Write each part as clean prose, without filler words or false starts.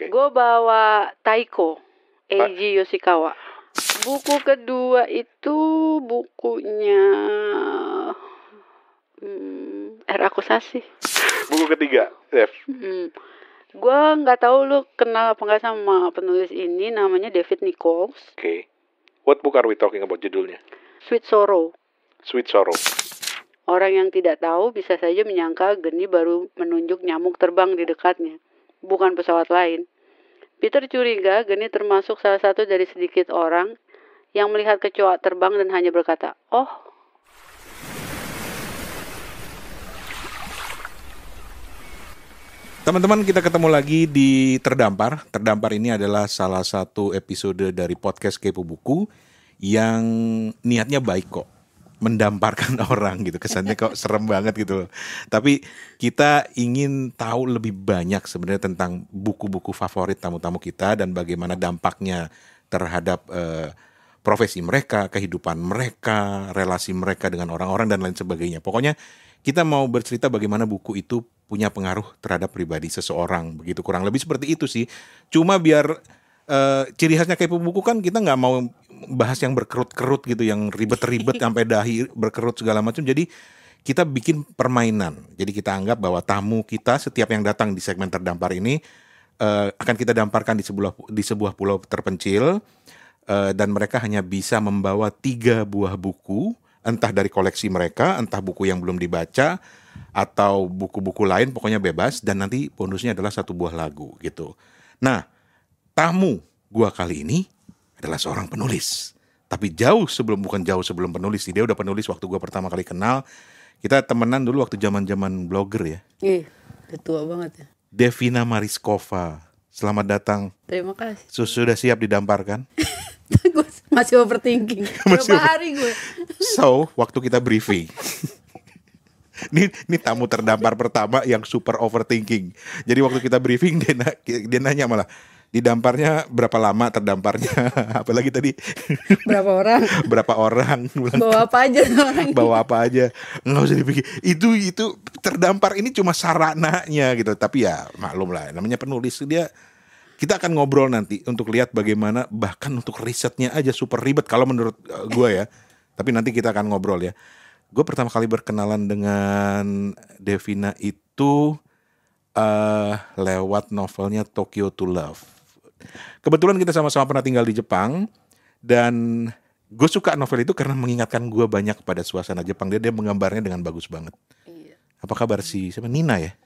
Gue bawa Taiko, Eiji Yoshikawa. Buku kedua itu bukunya Akusasi. Buku ketiga, Dev. Gue nggak tahu lu kenal apa nggak sama penulis ini, namanya David Nichols. Okay. What book are we talking about judulnya? Sweet Sorrow. Sweet Sorrow. Orang yang tidak tahu bisa saja menyangka Geni baru menunjuk nyamuk terbang di dekatnya, bukan pesawat lain. Peter curiga Geni termasuk salah satu dari sedikit orang yang melihat kecoa terbang dan hanya berkata, "Oh." Teman-teman, kita ketemu lagi di Terdampar. Terdampar ini adalah salah satu episode dari podcast Kepo Buku yang niatnya baik kok, mendamparkan orang gitu. Kesannya kok serem banget gitu loh. Tapi kita ingin tahu lebih banyak sebenarnya tentang buku-buku favorit tamu-tamu kita dan bagaimana dampaknya terhadap profesi mereka, kehidupan mereka, relasi mereka dengan orang-orang dan lain sebagainya. Pokoknya kita mau bercerita bagaimana buku itu punya pengaruh terhadap pribadi seseorang. Begitu, kurang lebih seperti itu sih. Cuma biar ciri khasnya Kepo Buku kan kita nggak mau bahas yang berkerut-kerut gitu, yang ribet-ribet sampai dahi berkerut segala macam. Jadi kita bikin permainan. Jadi kita anggap bahwa tamu kita setiap yang datang di segmen Terdampar ini akan kita damparkan di sebuah pulau terpencil, dan mereka hanya bisa membawa 3 buah buku, entah dari koleksi mereka, entah buku yang belum dibaca, atau buku-buku lain, pokoknya bebas. Dan nanti bonusnya adalah 1 buah lagu gitu. Nah, tamu gua kali ini adalah seorang penulis. Tapi bukan jauh sebelum penulis sih. Dia udah penulis waktu gua pertama kali kenal. Kita temenan dulu waktu zaman-zaman blogger ya. Udah tua banget ya. Devina Mariskova, selamat datang. Terima kasih. Sudah siap didamparkan? Gue masih overthinking. Berapa hari gue? So, waktu kita briefing. Ini tamu terdampar pertama yang super overthinking. Jadi waktu kita briefing dia nanya malah, didamparnya berapa lama terdamparnya? Apalagi tadi Berapa orang? Berapa orang? Bawa apa aja orang? Bawa apa aja? Nggak usah dipikir. Itu terdampar ini cuma sarananya gitu. Tapi ya maklum lah, namanya penulis dia. Kita akan ngobrol nanti untuk lihat bagaimana bahkan untuk risetnya aja super ribet kalau menurut gue ya. Tapi nanti kita akan ngobrol ya. Gue pertama kali berkenalan dengan Devina itu lewat novelnya Tokyo to Love. Kebetulan kita sama-sama pernah tinggal di Jepang dan gue suka novel itu karena mengingatkan gue banyak pada suasana Jepang. Dia menggambarnya dengan bagus banget. Iya. Apa kabar siapa? Nina ya?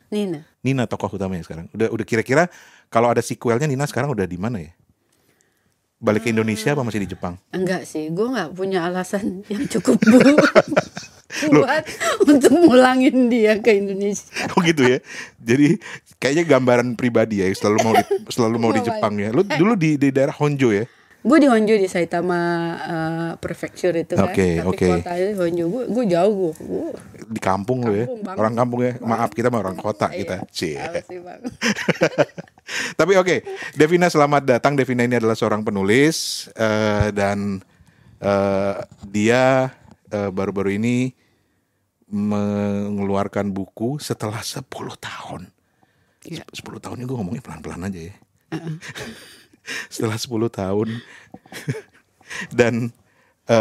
Nina tokoh utamanya sekarang. Udah kira-kira kalau ada sequelnya Nina sekarang udah di mana ya? Balik ke Indonesia apa masih di Jepang? Enggak sih, gue nggak punya alasan yang cukup buat untuk ngulangin dia ke Indonesia. Oh gitu ya. Jadi kayaknya gambaran pribadi ya, selalu mau di Jepang ya. Lu dulu di daerah Honjo ya? Gue di Honjo, di Saitama Prefecture itu kan. Tapi kotanya Honjo, gue jauh gue. Di kampung lu ya. Orang kampung ya. Maaf, kita mah orang kota kita. Iya, Tapi oke, Devina selamat datang. Devina ini adalah seorang penulis dan dia baru-baru ini mengeluarkan buku setelah 10 tahun. 10 tahun ini gue ngomongnya pelan-pelan aja ya. Setelah 10 tahun. Dan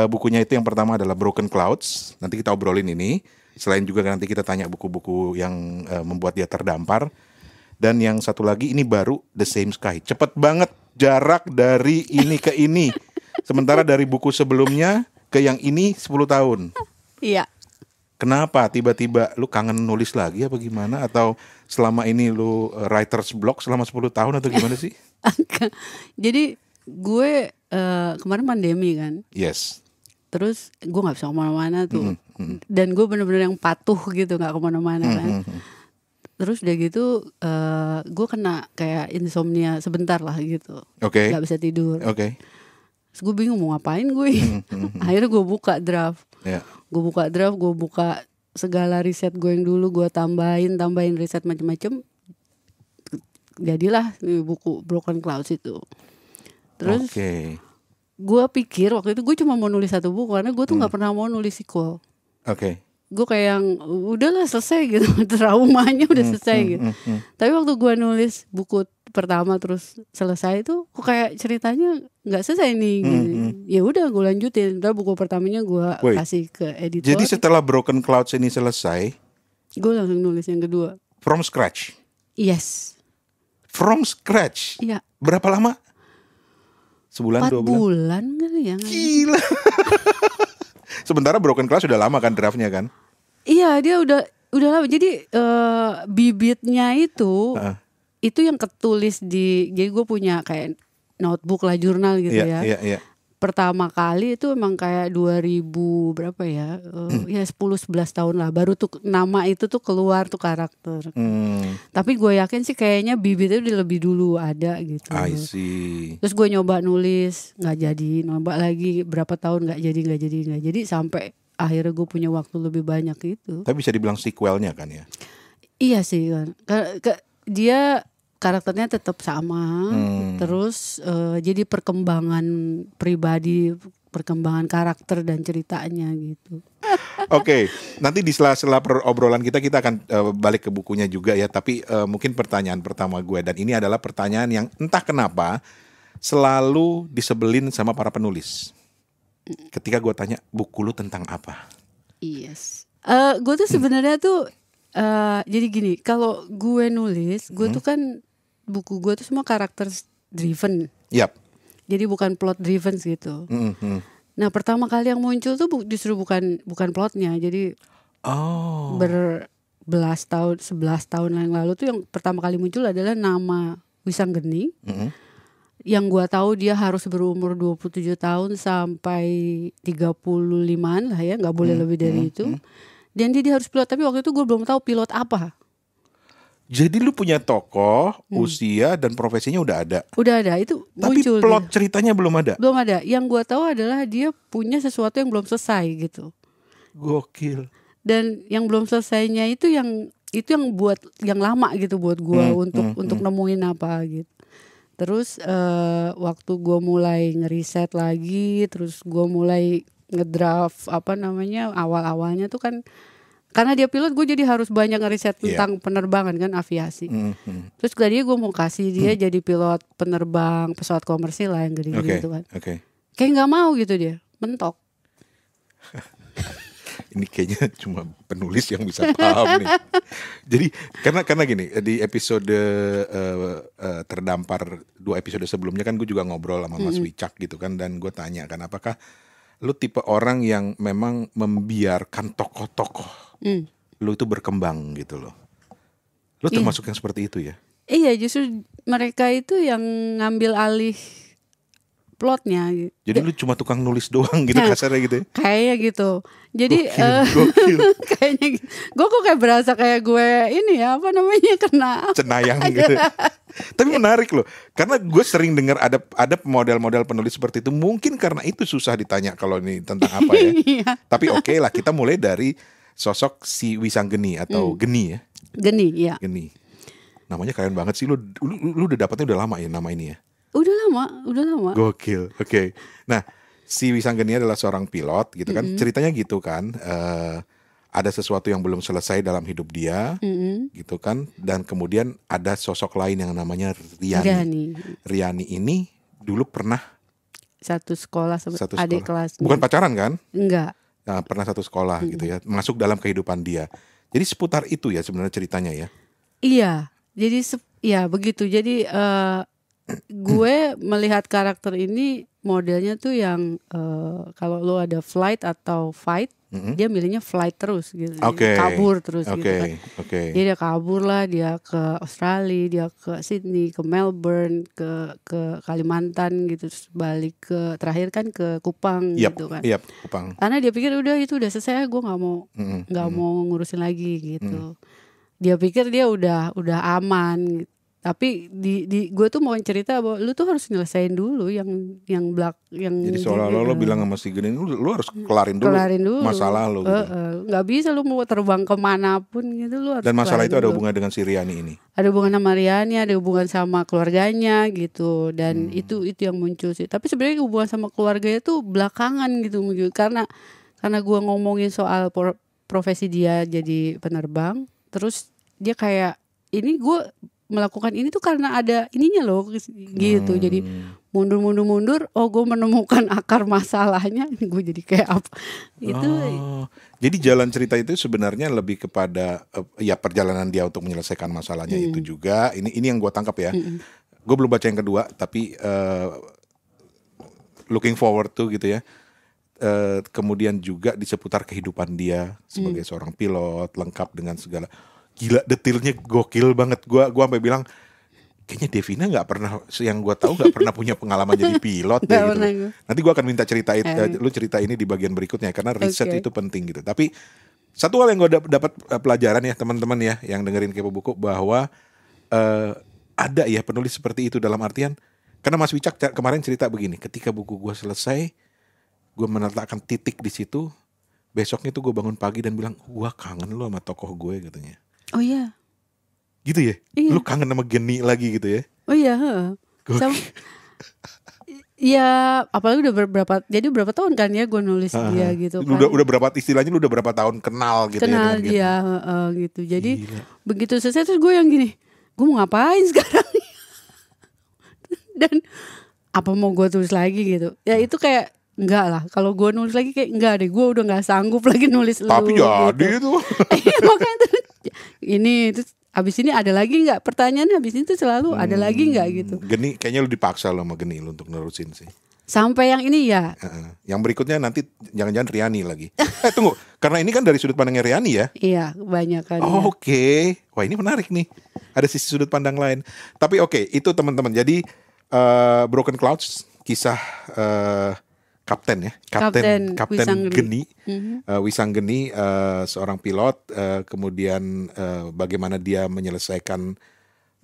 bukunya itu yang pertama adalah Broken Clouds. Nanti kita obrolin ini. Selain juga nanti kita tanya buku-buku yang membuat dia terdampar. Dan yang satu lagi ini baru The Same Sky. Cepet banget jarak dari ini ke ini. Sementara dari buku sebelumnya ke yang ini 10 tahun. Iya. Kenapa tiba-tiba lu kangen nulis lagi apa gimana? Atau selama ini lu writer's block selama 10 tahun atau gimana sih? Jadi gue kemarin pandemi kan. Yes. Terus gue gak bisa kemana-mana tuh. Dan gue bener-bener yang patuh gitu, gak kemana-mana kan. Terus udah gitu gue kena kayak insomnia sebentar lah gitu. Oke. Gak bisa tidur. Oke. Terus gue bingung mau ngapain gue. Akhirnya gue buka draft. Yeah. Gue buka segala riset gue yang dulu gue tambahin riset macam-macam. Jadilah buku Broken Clouds itu. Terus gue pikir waktu itu gue cuma mau nulis 1 buku karena gue tuh nggak pernah mau nulis sequel. Gue kayak yang udahlah selesai gitu, traumanya udah selesai gitu. Tapi waktu gue nulis buku pertama terus selesai itu kok kayak ceritanya nggak selesai nih. Ya udah gue lanjutin. Terus buku pertamanya gue Wait. kasih ke editor. Jadi setelah Broken Clouds ini selesai, gue langsung nulis yang kedua. from scratch. Yes. From scratch. Iya. Berapa lama? 4 Sebulan, 2 bulan? bulan kali ya. Gila. Sementara Broken Clouds udah lama kan draftnya kan? Iya, dia udah lama. Jadi bibitnya itu yang ketulis di, jadi gue punya kayak notebook lah, jurnal gitu ya. Iya. Pertama kali itu emang kayak 2000 berapa ya? Ya 10-11 tahun lah baru tuh nama itu tuh keluar tuh karakter. Tapi gue yakin sih kayaknya bibitnya udah lebih dulu ada gitu. I see. Terus gue nyoba nulis, nggak jadi, nyoba lagi berapa tahun nggak jadi sampai akhirnya gue punya waktu lebih banyak itu. Tapi bisa dibilang sequelnya kan ya? Iya sih kan. Dia karakternya tetap sama, terus jadi perkembangan pribadi, perkembangan karakter dan ceritanya gitu. Oke, nanti di sela-sela obrolan kita akan balik ke bukunya juga ya. Tapi mungkin pertanyaan pertama gue, dan ini adalah pertanyaan yang entah kenapa selalu disebelin sama para penulis. Ketika gue tanya, buku lu tentang apa? Yes. Gue tuh sebenarnya tuh jadi gini, kalau gue nulis, gue tuh kan buku gue tuh semua karakter driven. Yap. Jadi bukan plot driven gitu. Nah, pertama kali yang muncul tuh justru bukan plotnya. Jadi berbelas tahun, 11 tahun yang lalu tuh yang pertama kali muncul adalah nama Wisanggeni. Yang gue tahu dia harus berumur 27 tahun sampai 35-an lah ya, nggak boleh lebih dari itu. Dan dia harus pilot, tapi waktu itu gue belum tahu pilot apa. Jadi lu punya tokoh, usia dan profesinya udah ada. Udah ada, itu Tapi muncul. plot dia. ceritanya belum ada. Belum ada. Yang gue tahu adalah dia punya sesuatu yang belum selesai gitu. Gokil. Dan yang belum selesainya itu yang buat yang lama gitu buat gue untuk nemuin apa gitu. Terus waktu gue mulai ngeriset lagi, terus gue mulai ngedraft awal-awalnya tuh kan karena dia pilot, gue jadi harus banyak ngeriset tentang penerbangan kan, aviasi. Terus tadi gue mau kasih dia jadi pilot penerbang pesawat komersil lah yang gede-gede gitu kan. Kayak nggak mau gitu dia, mentok. Ini kayaknya cuma penulis yang bisa paham nih. Jadi karena gini, di episode terdampar 2 episode sebelumnya kan gue juga ngobrol sama Mas Wicak gitu kan, dan gue tanya kan, apakah lu tipe orang yang memang membiarkan tokoh-tokoh lu itu berkembang gitu loh. Lu termasuk yang seperti itu ya? Iya, justru mereka itu yang ngambil alih plotnya. Jadi lu cuma tukang nulis doang gitu, kasarnya gitu ya? Kayak gitu. Jadi gokil. kayaknya gue kok kayak berasa kayak gue ini ya, apa namanya, kena cenayang gitu. Tapi menarik loh, karena gue sering dengar ada model-model penulis seperti itu. Mungkin karena itu susah ditanya kalau ini tentang apa ya. Tapi oke lah, kita mulai dari sosok si Wisanggeni atau Geni ya. Geni, ya. Geni. Namanya keren banget sih. Lu udah dapetnya udah lama ya nama ini ya? Udah lama. Gokil. Oke. Nah, si Wisanggeni adalah seorang pilot gitu kan. Ceritanya gitu kan. Ada sesuatu yang belum selesai dalam hidup dia, gitu kan. Dan kemudian ada sosok lain yang namanya Riani. Riani ini dulu pernah satu sekolah sama adik kelasnya. Bukan pacaran kan? Enggak. Nah, pernah satu sekolah gitu ya. Masuk dalam kehidupan dia. Jadi seputar itu ya sebenarnya ceritanya ya. Iya. Jadi ya begitu. Jadi gue melihat karakter ini modelnya tuh yang kalau lo ada flight atau fight, dia milihnya flight terus gitu. Kabur terus gitu kan. Dia kabur lah, dia ke Australia, dia ke Sydney, ke Melbourne, ke Kalimantan gitu, terus balik ke terakhir kan ke Kupang gitu kan. Kupang. Karena dia pikir udah itu udah selesai, gue nggak mau ngurusin lagi gitu. Dia pikir dia udah aman gitu. Tapi di gue tuh mau cerita bahwa lu tuh harus nyelesain dulu yang jadi seolah-olah lo bilang sama si Geni, lu harus kelarin dulu masalah lo gitu. Nggak bisa lu mau terbang kemanapun gitu, lu harus. Dan masalah itu ada hubungan dengan si Riani ini. Ada hubungan sama Riani, ada hubungan sama keluarganya gitu, dan itu yang muncul sih. Tapi sebenarnya hubungan sama keluarganya tuh belakangan gitu, karena gue ngomongin soal profesi dia jadi penerbang, terus dia kayak ini gue melakukan ini tuh karena ada ininya loh gitu. Jadi mundur. Oh, gue menemukan akar masalahnya. Gue jadi kayak apa? Itu. Jadi jalan cerita itu sebenarnya lebih kepada ya perjalanan dia untuk menyelesaikan masalahnya itu juga. Ini yang gue tangkap ya. Gue belum baca yang kedua, tapi looking forward to gitu ya. Kemudian juga di seputar kehidupan dia sebagai seorang pilot, lengkap dengan segala. Gila, detailnya gokil banget. Gua sampai bilang kayaknya Devina nggak pernah, yang gue tahu nggak pernah punya pengalaman jadi pilot deh gitu. Nanti gue akan minta ceritain, lu cerita ini di bagian berikutnya karena riset itu penting gitu. Tapi satu hal yang gue dapat pelajaran ya teman-teman ya yang dengerin Kepo Buku, bahwa ada ya penulis seperti itu, dalam artian karena Mas Wicak kemarin cerita begini, ketika buku gue selesai, gue meletakkan titik di situ. Besoknya tuh gue bangun pagi dan bilang, gue kangen lo sama tokoh gue katanya. Oh iya. Gitu ya? Iya. Lu kangen sama Geni lagi gitu ya? Oh iya. Ya apalagi udah berapa tahun kan ya gue nulis dia gitu kan. Udah berapa, istilahnya lu udah berapa tahun kenal gitu kenal ya? Kenal dia gitu. Jadi gila. Begitu selesai terus gue yang gini, gue mau ngapain sekarang? Dan apa mau gue tulis lagi gitu? Ya itu kayak enggak lah, kalau gue nulis lagi kayak enggak deh, gue udah nggak sanggup lagi nulis. Tapi jadi gitu. Makanya tuh ini terus abis ini ada lagi nggak? Pertanyaannya abis ini tuh selalu ada lagi nggak gitu. Geni kayaknya lu dipaksa lo sama Geni lu untuk nerusin sih. Sampai yang ini ya. Yang berikutnya nanti jangan-jangan Riani lagi. Tunggu, karena ini kan dari sudut pandangnya Riani ya. Iya, kebanyakan. Oke. Wah, ini menarik nih. Ada sisi sudut pandang lain. Tapi oke, itu teman-teman. Jadi Broken Clouds, kisah Kapten Wisang Geni. Wisang Geni, seorang pilot, kemudian bagaimana dia menyelesaikan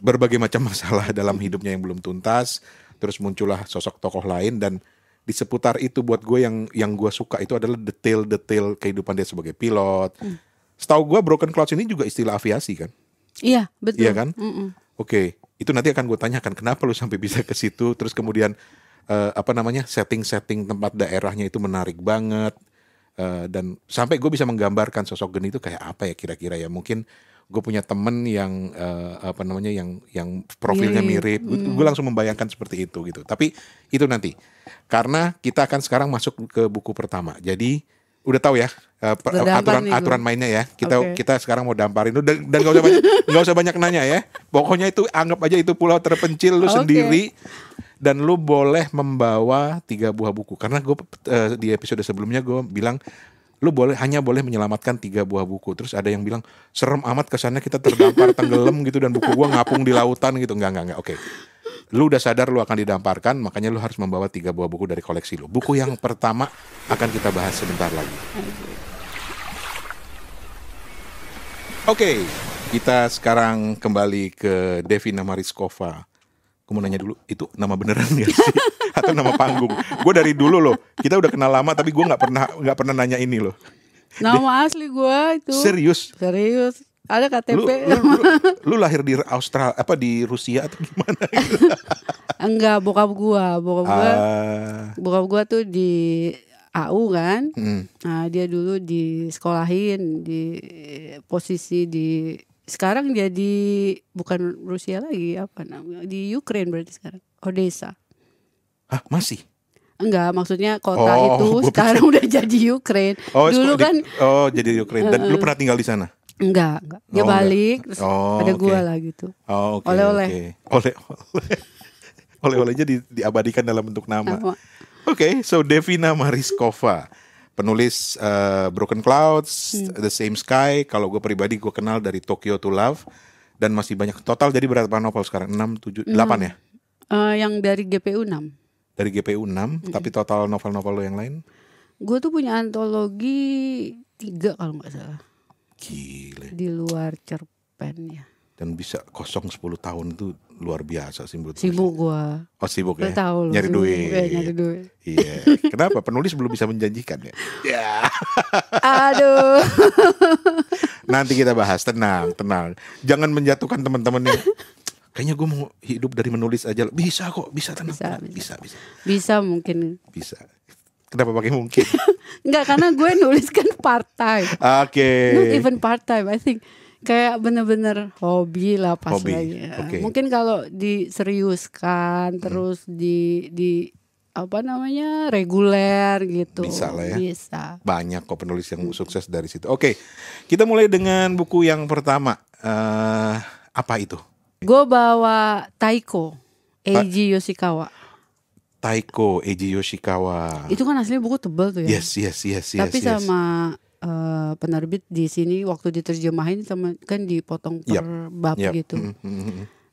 berbagai macam masalah dalam hidupnya yang belum tuntas. Terus muncullah sosok tokoh lain, dan di seputar itu buat gue yang gue suka itu adalah detail-detail kehidupan dia sebagai pilot. Setahu gue Broken Clouds ini juga istilah aviasi kan? Iya, betul. Iya kan? Oke, itu nanti akan gue tanyakan kenapa lu sampai bisa ke situ. Terus kemudian setting tempat daerahnya itu menarik banget, dan sampai gue bisa menggambarkan sosok Geni itu kayak apa ya kira-kira ya. Mungkin gue punya temen yang yang profilnya mirip. Gue langsung membayangkan seperti itu gitu. Tapi itu nanti, karena kita akan sekarang masuk ke buku pertama. Jadi udah tahu ya aturan mainnya ya. Kita sekarang mau damparin lu, dan nggak usah banyak nanya ya. Pokoknya itu anggap aja itu pulau terpencil lu sendiri. Dan lu boleh membawa 3 buah buku. Karena gue di episode sebelumnya gue bilang lu hanya boleh menyelamatkan 3 buah buku. Terus ada yang bilang serem amat kesannya kita terdampar tenggelam gitu, dan buku gue ngapung di lautan gitu. Enggak. Oke. Lu udah sadar lu akan didamparkan, makanya lu harus membawa 3 buah buku dari koleksi lu. Buku yang pertama akan kita bahas sebentar lagi. Oke, kita sekarang kembali ke Devina Mariskova. Aku mau nanya dulu, itu nama beneran gak sih? Atau nama panggung? Gue dari dulu loh, kita udah kenal lama tapi gue nggak pernah nanya ini loh. Nama asli gue itu. Serius? Ada KTP. Lu lahir di Australia, di Rusia atau gimana? Gitu? Enggak, bokap gue tuh di AU kan. Nah, dia dulu disekolahin di posisi di, sekarang jadi bukan Rusia lagi, apa namanya, di Ukraine berarti sekarang, Odessa. Hah, masih? Enggak, maksudnya kota itu sekarang udah jadi Ukraine. Dulu kan jadi Ukraine. Dan lu pernah tinggal di sana? Enggak. Dia balik terus ada gua lah gitu. Oleh-oleh. Oleh-olehnya diabadikan dalam bentuk nama. Oke, so Devina Mariskova, penulis Broken Clouds, The Same Sky. Kalau gue pribadi gue kenal dari Tokyo to Love, dan masih banyak. Total jadi berapa novel sekarang? 6, 7, 8 ya? Yang dari GPU 6. Dari GPU 6, tapi total novel-novel lo yang lain? Gue tuh punya antologi 3 kalau gak salah. Gile. Di luar cerpen ya. Dan bisa kosong 10 tahun itu luar biasa sih menurut Sibuk gue. Oh sibuk ya? Tahu loh, nyari duit. Nyari duit. Iya. Kenapa? Penulis belum bisa menjanjikan ya? Ya. Aduh. Nanti kita bahas, tenang. Jangan menjatuhkan teman-teman yang kayaknya gue mau hidup dari menulis aja. Bisa kok, tenang. Bisa mungkin. Bisa. Kenapa pakai mungkin? Enggak, karena gue nulis kan part time. Oke. Not even part time, I think. Kayak bener-bener hobi lah pas Hobi, lagi. oke. Mungkin kalau diseriuskan terus di apa namanya reguler gitu. Bisa lah ya. Bisa. Banyak kok penulis yang sukses dari situ. Oke, kita mulai dengan buku yang pertama. Apa itu? Gue bawa Taiko, Eiji Yoshikawa. Taiko Eiji Yoshikawa. Itu kan aslinya buku tebal tuh ya. Yes. Tapi sama penerbit di sini waktu diterjemahin sama kan dipotong per bab Yap. gitu.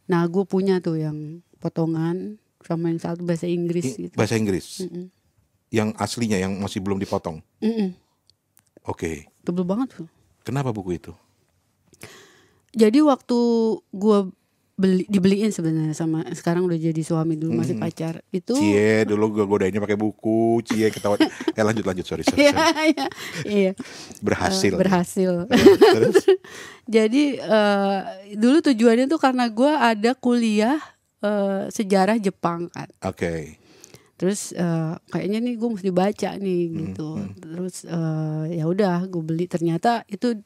Nah, gue punya tuh yang potongan sama yang satu bahasa Inggris gitu. Bahasa Inggris. Yang aslinya yang masih belum dipotong. Oke. Tebel banget tuh. Kenapa buku itu? Jadi waktu gue dibeliin sebenarnya sama sekarang udah jadi suami, dulu masih pacar itu. Cie, dulu gue godainnya pakai buku. Cie, ketawa. Lanjut, sorry. Iya. Berhasil. Terus? Jadi dulu tujuannya tuh karena gue ada kuliah sejarah Jepang kan. Oke. Terus kayaknya nih gue mesti baca nih gitu. Terus ya udah gue beli, ternyata itu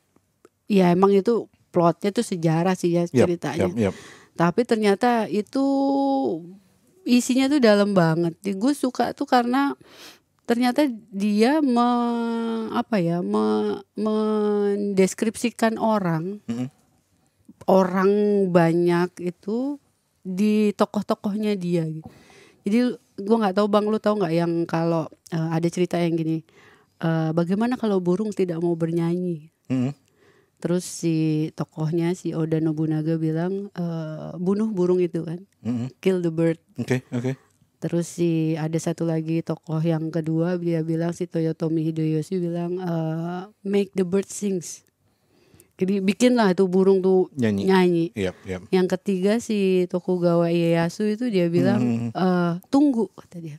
ya emang itu plotnya tuh sejarah sih ya ceritanya. Yap. Tapi ternyata itu isinya tuh dalam banget. Gue suka tuh karena ternyata dia mendeskripsikan orang banyak itu di tokoh-tokohnya dia gitu. Jadi gue nggak tahu Bang, lu tahu nggak yang kalau ada cerita yang gini, bagaimana kalau burung tidak mau bernyanyi? Terus si tokohnya si Oda Nobunaga bilang bunuh burung itu kan, kill the bird. Oke. Terus ada satu lagi tokoh yang kedua, dia bilang si Toyotomi Hideyoshi bilang make the bird sings. Jadi bikinlah itu burung tuh nyanyi. Yap. Yang ketiga si Tokugawa Ieyasu itu dia bilang tunggu, kata dia.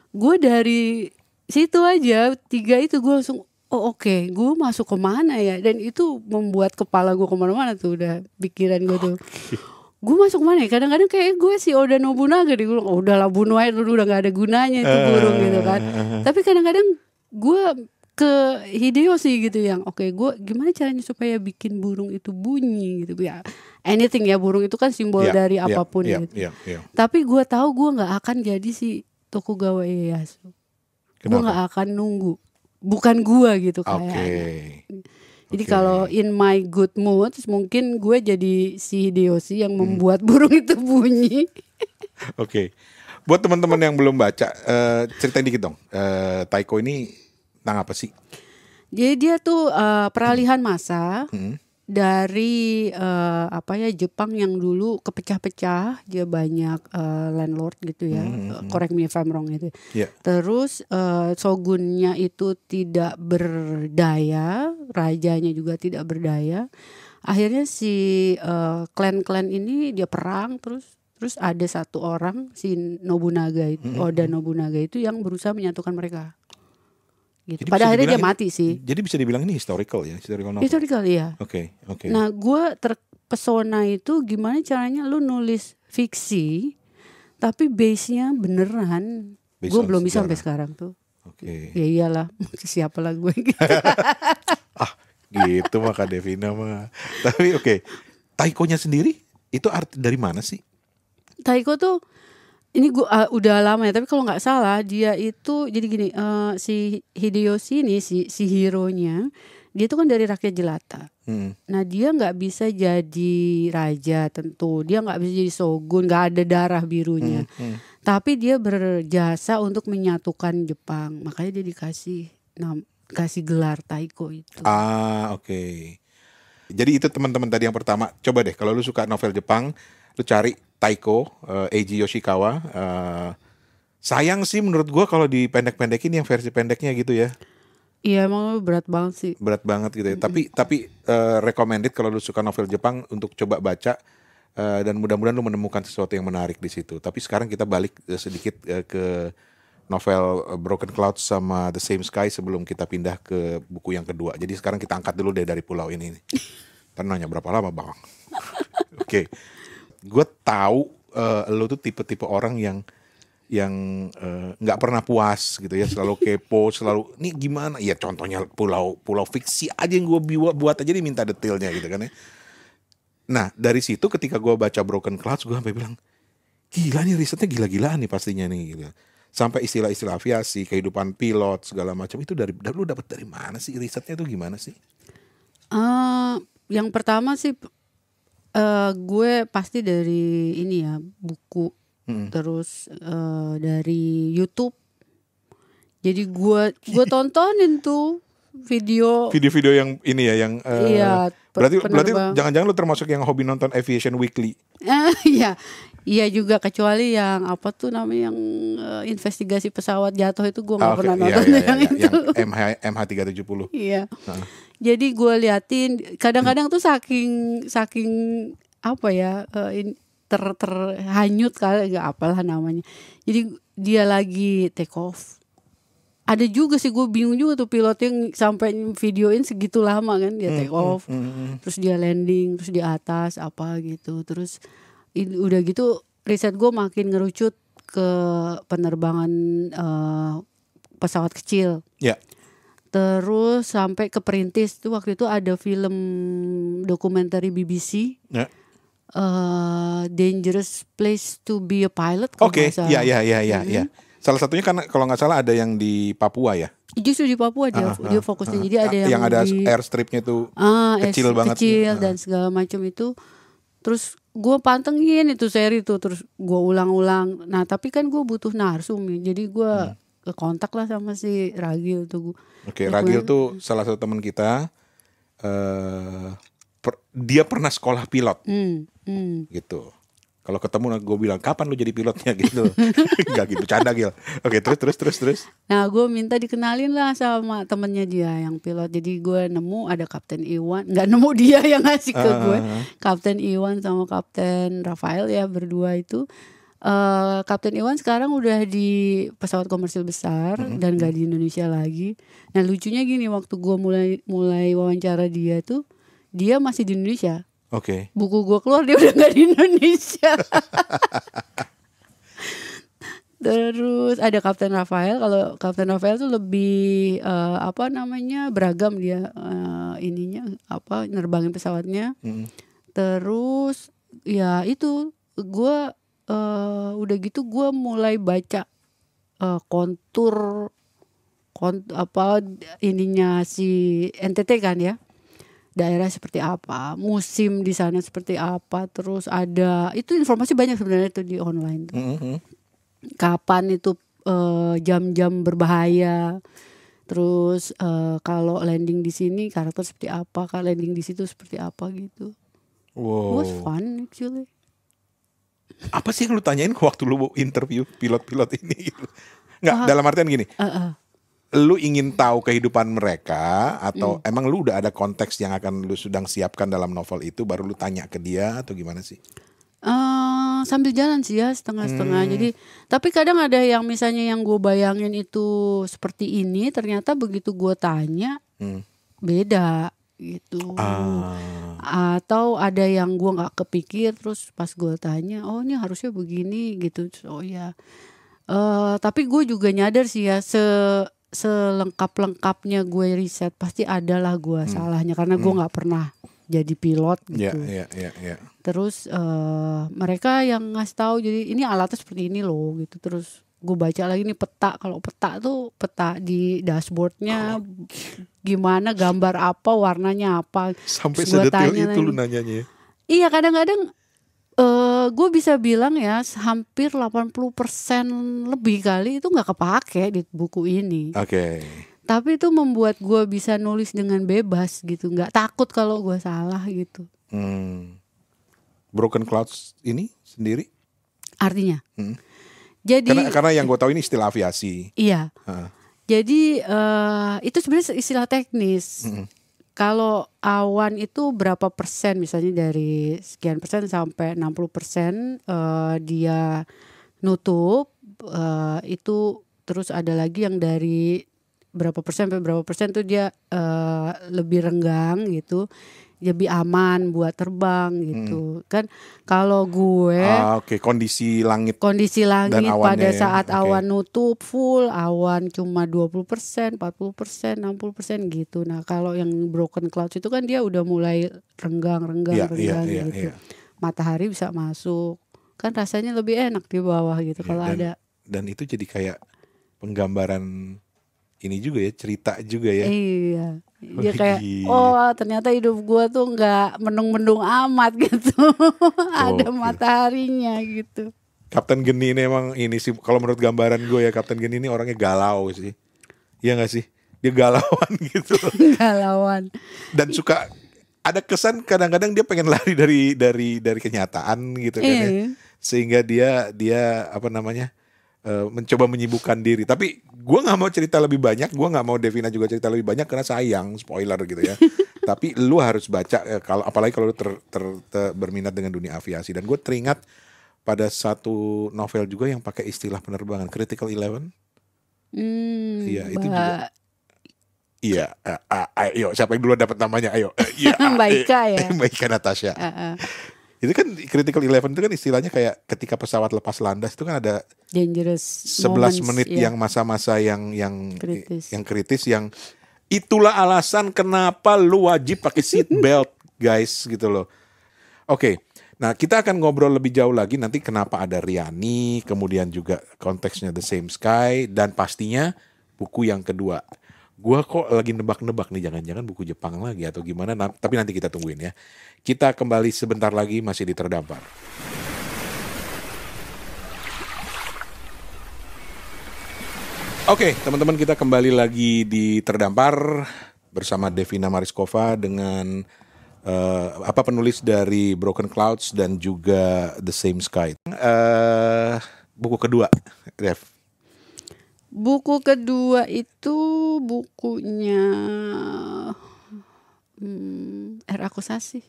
Gue dari situ aja 3 itu gue langsung oke, gue masuk kemana ya? Dan itu membuat kepala gue kemana-mana tuh, udah pikiran gue tuh. Gue masuk kemana ya? Kadang-kadang kayak gue si Oda Nobunaga deh, gue bilang udahlah bunuh aja dulu, udah gak ada gunanya itu burung gitu kan. Tapi kadang-kadang gue ke Hideyoshi gitu yang gue gimana caranya supaya bikin burung itu bunyi gitu ya. Anything ya, burung itu kan simbol dari apapun gitu. Tapi gue tahu gue nggak akan jadi si Tokugawa Ieyasu. Gue nggak akan nunggu. Bukan gue gitu kayaknya. Jadi kalau in my good mood mungkin gue jadi si Hideyoshi yang membuat burung itu bunyi. Oke. Buat teman-teman yang belum baca, ceritain dikit dong. Taiko ini tentang apa sih? Jadi dia tuh peralihan masa dari Jepang yang dulu kepecah-pecah, dia banyak landlord gitu ya, correct me if I'm wrong gitu. Terus shogunnya itu tidak berdaya, rajanya juga tidak berdaya. Akhirnya si klan-klan ini dia perang, terus ada satu orang si Nobunaga itu, Oda Nobunaga itu yang berusaha menyatukan mereka. Gitu. Pada akhirnya dia mati sih. Jadi bisa dibilang ini historical ya, historical novel. Historical ya. Oke. Nah, gue terpesona itu gimana caranya lu nulis fiksi, tapi base-nya beneran. Gue belum bisa sampai sekarang tuh. Oke. Ya iyalah, siapa lah gue. Gitu mah Kak Devina mah. Tapi Taiko-nya sendiri itu arti dari mana sih? Taiko tuh ini gue udah lama ya, tapi kalau nggak salah dia itu jadi gini, si Hideyoshi ini si hero-nya, dia tuh kan dari rakyat jelata. Nah dia nggak bisa jadi raja tentu, dia nggak bisa jadi shogun, nggak ada darah birunya. Tapi dia berjasa untuk menyatukan Jepang, makanya dia dikasih gelar Taiko itu. Oke. Jadi itu teman-teman tadi yang pertama. Coba deh kalau lu suka novel Jepang, lu cari Taiko, Eiji Yoshikawa. Sayang sih menurut gue kalau dipendek-pendekin yang versi pendeknya gitu ya. Iya emang berat banget sih. Berat banget gitu ya. Tapi recommended kalau lu suka novel Jepang untuk coba baca, dan mudah-mudahan lu menemukan sesuatu yang menarik di situ. Tapi sekarang kita balik sedikit ke novel Broken Clouds sama The Same Sky sebelum kita pindah ke buku yang kedua. Jadi sekarang kita angkat dulu deh dari pulau ini. Nanya berapa lama Bang? Oke. Gue tahu lo tuh tipe-tipe orang yang nggak pernah puas gitu ya, selalu kepo, selalu ini gimana ya, contohnya pulau fiksi aja yang gue buat aja dia minta detailnya gitu kan ya. Nah dari situ ketika gue baca Broken Clouds, gue sampai bilang, gila nih risetnya gila-gilaan nih pastinya nih gitu. Sampai istilah-istilah aviasi, kehidupan pilot segala macam itu lu dapat dari mana sih, risetnya tuh gimana sih? Yang pertama sih gue pasti dari ini ya, buku, terus dari YouTube. Jadi gue tontonin tuh video-video yang ini ya, yang iya, berarti penerbang. jangan-jangan lu termasuk yang hobi nonton Aviation Weekly. Iya juga, kecuali yang apa tuh namanya, yang investigasi pesawat jatuh itu gue nggak pernah nonton yang itu. Yang MH370. Iya. Jadi gue liatin kadang-kadang tuh saking apa ya, terhanyut kali, nggak apalah namanya. Jadi dia lagi take off. Ada juga sih, gue bingung juga tuh pilot yang sampai videoin segitu lama kan, dia take off, terus dia landing, terus di atas apa gitu. Terus udah gitu riset gue makin ngerucut ke penerbangan pesawat kecil. Ya. Terus sampai ke perintis tuh, waktu itu ada film dokumenter BBC. Ya. Dangerous Place to be a Pilot. Oke, ya. Salah satunya kan kalau nggak salah ada yang di Papua ya. Justru di Papua dia fokusnya. Jadi ada yang ada di airstripnya tuh kecil banget. Kecil dan segala macam itu. Terus gue pantengin itu seri tuh, terus gue ulang-ulang. Nah tapi kan gue butuh narsum ya. Jadi gue ke kontak lah sama si Ragil tuh. Oke, Ragil tuh salah satu teman kita. Dia pernah sekolah pilot. Gitu. Kalau ketemu gue bilang, kapan lu jadi pilotnya gitu. Enggak gitu, canda Gil. Oke, terus. Nah gue minta dikenalin lah sama temennya dia yang pilot. Jadi gue nemu ada Kapten Iwan. Gak nemu, dia yang ngasih ke gue. Kapten Iwan sama Kapten Rafael ya, berdua itu. Kapten Iwan sekarang udah di pesawat komersil besar dan gak di Indonesia lagi. Nah lucunya gini, waktu gue mulai wawancara dia tuh, dia masih di Indonesia. Oke. Buku gue keluar dia udah gak di Indonesia. Terus ada Kapten Rafael. Kalau Kapten Rafael tuh lebih beragam dia, ininya nerbangin pesawatnya. Terus ya itu gue udah gitu gue mulai baca kontur ininya si NTT kan ya. Daerah seperti apa, musim di sana seperti apa, terus ada itu informasi banyak sebenarnya itu di online. Kapan itu jam-jam berbahaya, terus kalau landing di sini karakter seperti apa, kalau landing di situ seperti apa gitu. Wow. It was fun actually. Apa sih yang lu tanyain waktu lu interview pilot-pilot ini? Nggak, dalam artian gini. Lu ingin tahu kehidupan mereka atau emang lu udah ada konteks yang akan lu sedang siapkan dalam novel itu baru lu tanya ke dia atau gimana sih? Sambil jalan sih ya, setengah-setengah. Jadi tapi kadang ada yang misalnya yang gue bayangin itu seperti ini, ternyata begitu gue tanya beda gitu. Atau ada yang gue nggak kepikir, terus pas gue tanya, oh ini harusnya begini gitu. Oh ya. Tapi gue juga nyadar sih ya, selengkap-lengkapnya gue riset pasti adalah gue salahnya karena gue nggak pernah jadi pilot gitu. Iya. Terus mereka yang ngasih tahu, jadi ini alatnya seperti ini loh gitu. Terus gue baca lagi nih peta. Kalau peta tuh peta di dashboardnya gimana, gambar apa, warnanya apa. Sampai sedetail itu lu nanyanya. Iya, kadang-kadang gue bisa bilang ya hampir 80% lebih kali itu nggak kepake di buku ini. Oke. Tapi itu membuat gue bisa nulis dengan bebas gitu, nggak takut kalau gue salah gitu. Broken Clouds ini sendiri? Artinya? Jadi karena yang gue tahu ini istilah aviasi. Iya. Jadi itu sebenarnya istilah teknis. Kalau awan itu berapa persen, misalnya dari sekian persen sampai 60% dia nutup, itu terus ada lagi yang dari berapa persen sampai berapa persen tuh dia lebih renggang gitu. lebih aman buat terbang gitu. Kan kalau gue Oke, kondisi langit. langit awannya pada ya, saat oke. awan nutup full, awan cuma 20%, 40%, 60% gitu. Nah, kalau yang broken clouds itu kan dia udah mulai renggang Iya, gitu. Matahari bisa masuk. Kan rasanya lebih enak di bawah gitu Iya, kalau ada. Dan itu jadi kayak penggambaran ini juga ya, cerita juga ya. Iya. Dia Wih, kayak ternyata hidup gua tuh nggak mendung-mendung amat gitu. Ada Gokil. mataharinya gitu. Kapten Geni ini emang ini sih, kalau menurut gambaran gue ya, Kapten Geni ini orangnya galau sih. Iya gak sih? Dia galauan gitu. Galauan. Dan suka ada kesan kadang-kadang dia pengen lari dari kenyataan gitu kan ya. Iya. Sehingga dia apa namanya? Mencoba menyibukkan diri. Tapi gue nggak mau cerita lebih banyak, gue nggak mau Devina juga cerita lebih banyak karena sayang spoiler gitu ya. Tapi lu harus baca kalau apalagi kalau lu berminat dengan dunia aviasi. Dan gue teringat pada satu novel juga yang pakai istilah penerbangan, Critical 11. Iya, itu juga. Iya, ayo siapa yang duluan dapat namanya? Ayo. Iya, Mbak Ika ya. Mbak Ika Natasha. Itu kan Critical 11 itu kan istilahnya kayak ketika pesawat lepas landas itu kan ada Dangerous 11 moments, menit ya. yang masa-masa yang Kritis. yang itulah alasan kenapa lu wajib pakai seat belt, guys, gitu loh. Oke. Nah, kita akan ngobrol lebih jauh lagi nanti kenapa ada Riani, kemudian juga konteksnya The Same Sky, dan pastinya buku yang kedua. Gua kok lagi nebak-nebak nih, jangan-jangan buku Jepang lagi atau gimana, tapi nanti kita tungguin ya. Kita kembali sebentar lagi masih di Terdampar. Oke, teman-teman, kita kembali lagi di Terdampar bersama Devina Mariskova dengan penulis dari Broken Clouds dan juga The Same Sky. Buku kedua, Dev. Buku kedua itu bukunya Era Akusasi.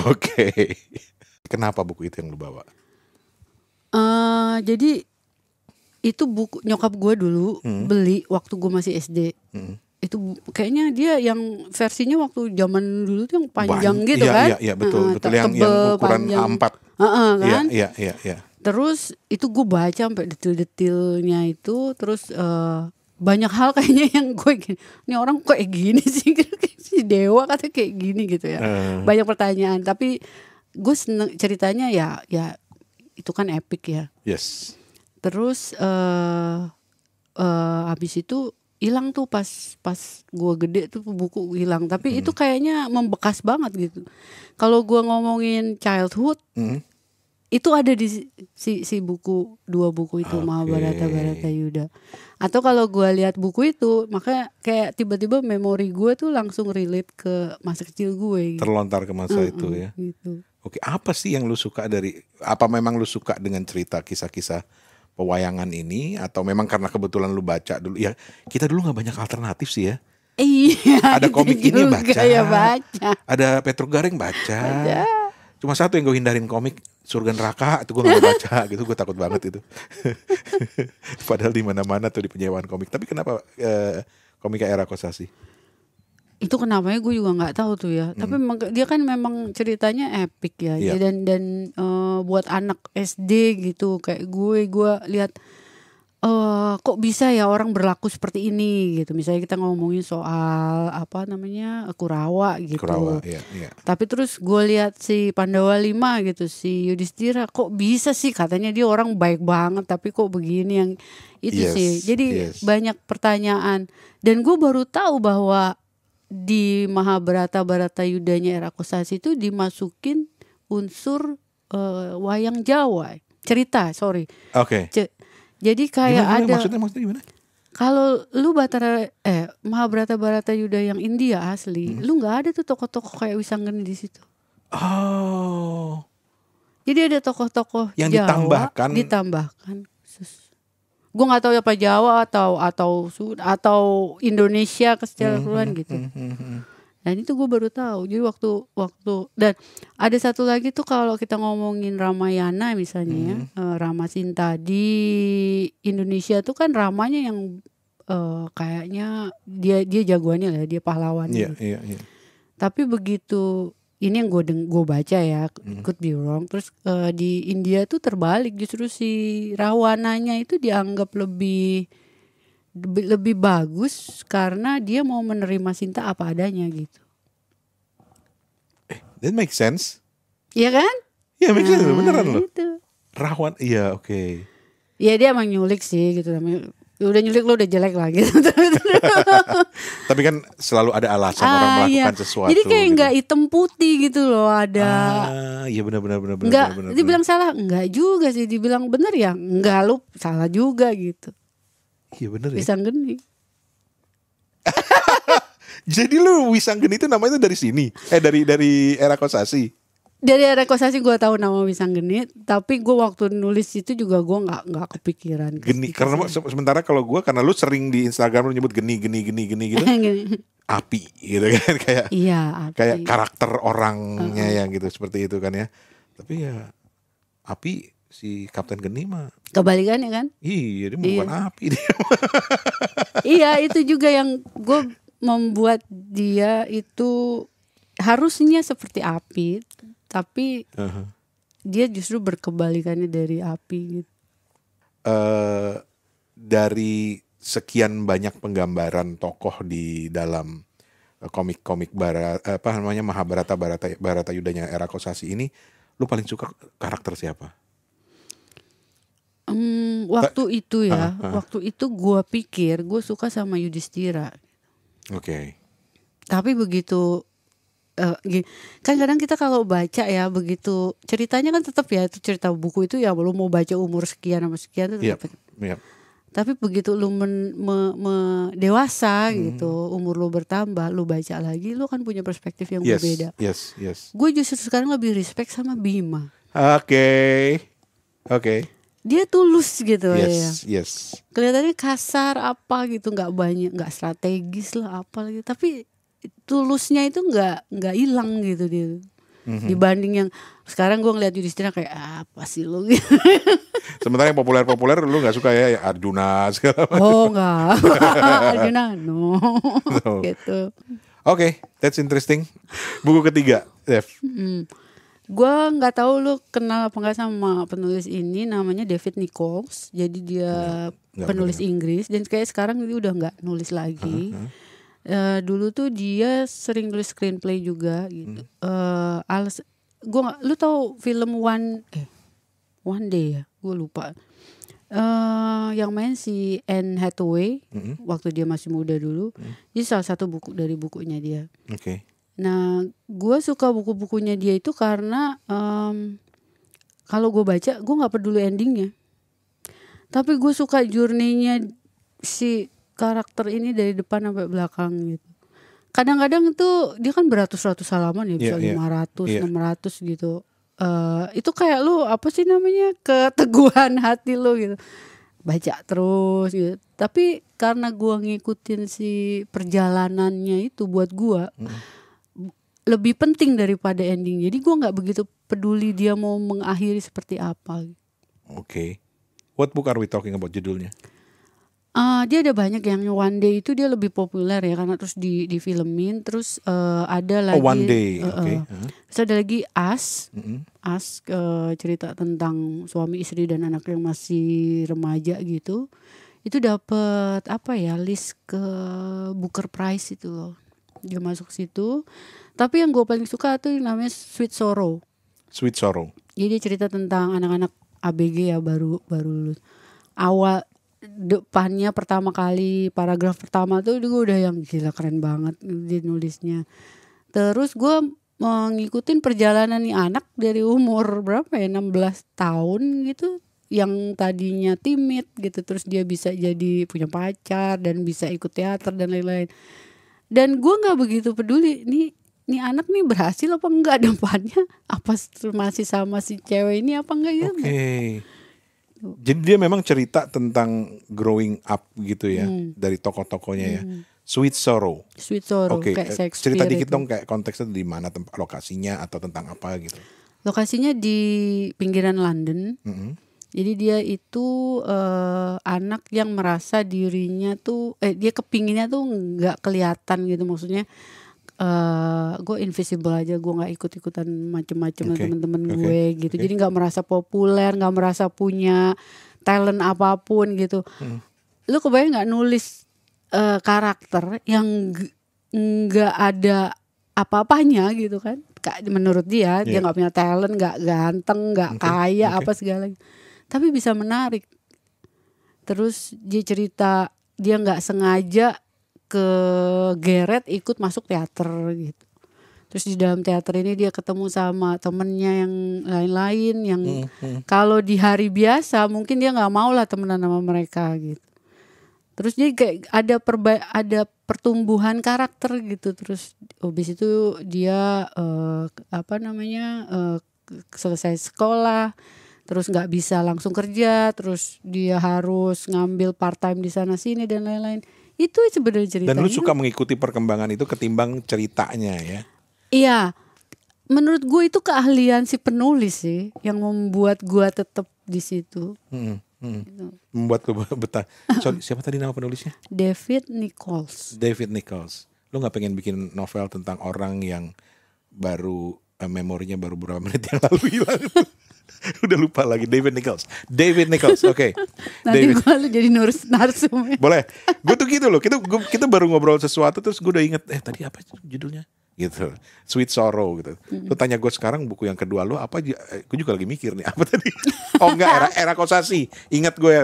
Oke. Kenapa buku itu yang lu bawa? Jadi itu buku nyokap gue dulu beli waktu gue masih SD. Itu kayaknya dia yang versinya waktu zaman dulu tuh yang panjang gitu kan? Iya, betul yang ukuran panjang. A4. Kan? Iya. Terus itu gue baca sampai detil-detilnya itu, terus banyak hal kayaknya yang gue gini, ini orang kok kayak gini sih, si Dewa katanya kayak gini gitu ya. Banyak pertanyaan, tapi gue seneng ceritanya ya itu kan epic ya. Yes. Terus habis itu hilang tuh pas gue gede tuh buku hilang, tapi itu kayaknya membekas banget gitu. Kalau gue ngomongin childhood, itu ada di si buku, dua buku itu, Mahabharata, Bharatayuda. Atau kalau gue lihat buku itu, maka kayak tiba-tiba memori gue tuh langsung relate ke masa kecil gue. Gitu. Terlontar ke masa itu ya. Gitu. Oke, apa sih yang lu suka apa memang lu suka dengan cerita kisah-kisah pewayangan ini, atau memang karena kebetulan lu baca dulu? Ya, kita dulu nggak banyak alternatif sih ya. Iya. Ada komik ini baca. Ya baca. Ada Petruk Garing baca. Cuma satu yang gue hindarin, komik Surga Neraka, itu gue gak mau baca gitu, gue takut banget itu. Padahal di mana-mana tuh di penyewaan komik. Tapi kenapa komika Era Akusasi? Itu kenapanya gue juga nggak tahu tuh ya. Tapi dia kan memang ceritanya epic ya. Iya. Dan buat anak SD gitu kayak gue lihat kok bisa ya orang berlaku seperti ini gitu. Misalnya kita ngomongin soal Kurawa gitu. Kurawa, iya. Tapi terus gue lihat si Pandawa 5 gitu, si Yudhistira, kok bisa sih, katanya dia orang baik banget tapi kok begini, yang itu sih. Jadi banyak pertanyaan, dan gue baru tahu bahwa di Mahabharata Bharatayudanya Era Akusasi itu dimasukin unsur wayang Jawa, cerita. Oke. Jadi kayak ada. Maksudnya gimana? Kalau lu Mahabharata Bharatayuda yang India asli, lu nggak ada tuh tokoh-tokoh kayak Wisanggeni di situ. Oh. Jadi ada tokoh-tokoh yang Jawa ditambahkan. Gue nggak tahu apa Jawa atau Indonesia keseluruhan gitu. Dan itu gue baru tahu. Jadi waktu dan ada satu lagi tuh, kalau kita ngomongin Ramayana misalnya Rama Sinta di Indonesia tuh kan Ramanya yang kayaknya dia jagoannya lah, dia pahlawan. Iya. Tapi begitu ini yang gue baca ya, could be wrong. Terus di India tuh terbalik, justru si Rawananya itu dianggap lebih bagus karena dia mau menerima Sinta apa adanya gitu. That makes sense. Iya kan? Iya, make sense, beneran loh. Itu. Rawan, iya, oke. Ya dia emang nyulik sih gitu, udah nyulik lo udah jelek lah gitu. Tapi kan selalu ada alasan orang melakukan sesuatu. Jadi kayak gitu. nggak hitam putih gitu loh, ada. Iya benar. Nggak, dibilang salah nggak juga sih, dibilang benar ya nggak, lu salah juga gitu. Iya benar ya. Wisanggeni. Jadi lu Wisanggeni itu namanya dari sini? Dari era Kosasi. Dari era Kosasi gue tahu nama Wisanggeni, tapi gue waktu nulis itu juga gue nggak kepikiran. Geni, karena sementara kalau gue, karena lu sering di Instagram lu nyebut geni gitu. Api gitu kan, kayak iya, api. Kayak karakter orangnya yang gitu, seperti itu kan ya. Tapi ya Api si Kapten Geni mah kebalikannya kan? Iya, dia bukan api dia. Iya, itu juga yang gue membuat dia itu harusnya seperti api, tapi dia justru berkebalikannya dari api gitu. Dari sekian banyak penggambaran tokoh di dalam komik-komik Mahabharata, Bharata Yudhanya era Kosasi ini, lu paling suka karakter siapa? Waktu itu gue pikir gue suka sama Yudhistira. Oke. Tapi begitu kan kadang kita kalau baca ya, begitu ceritanya kan tetap ya itu cerita buku itu ya, lu mau baca umur sekian sama sekian itu tetap. Yep. Tapi begitu lu dewasa gitu, umur lu bertambah, lu baca lagi, lu kan punya perspektif yang berbeda. Yes. Gue justru sekarang lebih respect sama Bima. Oke. Dia tulus gitu ya. Yes. Kelihatannya kasar apa gitu, nggak banyak, nggak strategis lah apa lagi. Tapi tulusnya itu nggak hilang gitu dia. Dibanding yang sekarang gue ngeliat Yudhistira kayak apa sih lu gitu. Sementara yang populer lu nggak suka ya Arjuna segala macam. Oh nggak, Arjuna no. Gitu. Oke, that's interesting. Buku ketiga, Dev. Gue nggak tahu lu kenal apa nggak sama penulis ini, namanya David Nichols. Jadi dia penulis Inggris dan kayak sekarang dia udah nggak nulis lagi. Dulu tuh dia sering nulis screenplay juga gitu. Lu tahu film One Day ya, gue lupa. Yang main si Anne Hathaway waktu dia masih muda dulu. Jadi salah satu buku dari bukunya dia. Oke. Nah, gue suka buku-bukunya dia itu karena kalau gue baca, gue nggak peduli endingnya. Tapi gue suka journey-nya si karakter ini dari depan sampai belakang gitu. Kadang-kadang tuh dia kan beratus-ratus halaman ya, bisa 500, 600 gitu. Itu kayak lu apa sih namanya, keteguhan hati lu gitu. Baca terus gitu. Tapi karena gue ngikutin si perjalanannya itu buat gue lebih penting daripada ending. Jadi gue nggak begitu peduli dia mau mengakhiri seperti apa. Oke. What book are we talking about judulnya? Dia ada banyak, yang One Day itu dia lebih populer ya karena terus difilmin. Terus ada lagi One Day. Terus ada lagi Us, cerita tentang suami istri dan anak yang masih remaja gitu. Itu dapat list ke Booker Prize itu loh. Dia masuk situ. Tapi yang gue paling suka tuh yang namanya Sweet Sorrow. Jadi dia cerita tentang anak-anak ABG ya, baru lulus. Awal depannya pertama kali paragraf pertama tuh gue udah yang gila, keren banget dia nulisnya. Terus gue ngikutin perjalanan nih anak dari umur berapa ya, 16 tahun gitu, yang tadinya timid gitu, terus dia bisa jadi punya pacar dan bisa ikut teater dan lain-lain. Dan gue nggak begitu peduli nih anak nih berhasil apa enggak depannya, apa masih sama si cewek ini apa enggak gitu. Jadi dia memang cerita tentang growing up gitu ya, dari tokoh-tokohnya ya. Sweet Sorrow. Kayak Shakespeare. Cerita dikit dong, kayak konteksnya di mana, lokasinya atau tentang apa gitu. Lokasinya di pinggiran London. Jadi dia itu anak yang merasa dirinya tuh dia kepinginnya tuh nggak kelihatan gitu, maksudnya gue invisible aja, gue nggak ikut-ikutan macem-macem Oke, temen-temen oke, gue gitu. oke. Jadi nggak merasa populer, nggak merasa punya talent apapun gitu. Lu kebayang nggak nulis karakter yang nggak ada apa-apanya gitu kan? Menurut dia Iya. nggak punya talent, nggak ganteng, nggak Oke, kaya oke. apa segala, tapi bisa menarik. Terus dia cerita dia nggak sengaja kegeret ikut masuk teater gitu. Terus di dalam teater ini dia ketemu sama temennya yang lain-lain yang kalau di hari biasa mungkin dia nggak mau lah temenan sama mereka gitu. Terus dia kayak ada pertumbuhan karakter gitu. Terus habis itu dia selesai sekolah, terus nggak bisa langsung kerja, terus dia harus ngambil part time di sana sini dan lain-lain. Itu sebenarnya ceritanya. Dan lu suka mengikuti perkembangan itu ketimbang ceritanya ya? Iya, menurut gue itu keahlian si penulis sih yang membuat gue tetap di situ. Membuat lu betah. Sorry, siapa tadi nama penulisnya? David Nichols. David Nichols. Lu nggak pengen bikin novel tentang orang yang baru memorinya baru beberapa menit yang lalu hilang? Udah lupa lagi. David Nichols. Oke. Nanti David. gue lu jadi narsum. Boleh. Gue tuh gitu loh. Kita baru ngobrol sesuatu terus gue udah inget. Tadi apa judulnya? Gitu. Sweet Sorrow gitu. Lu tanya gue sekarang buku yang kedua lu apa? Gue juga lagi mikir nih apa tadi. Oh enggak, era Kosasi. Ingat gue